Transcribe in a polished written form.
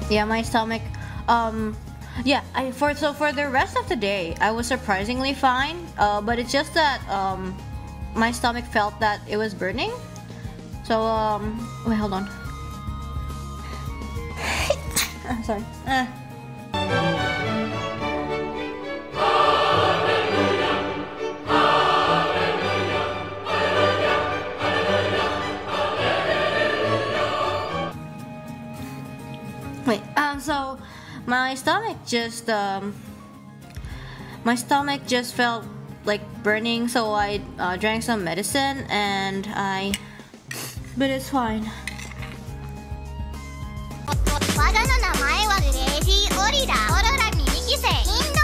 Yeah, my stomach, yeah, for the rest of the day, I was surprisingly fine. But it's just that my stomach felt that it was burning. So wait, hold on. Sorry. Wait. So my stomach just felt like burning. So I drank some medicine but it's fine. 我がの名前はクレイジーオリラーオロラ2期生インド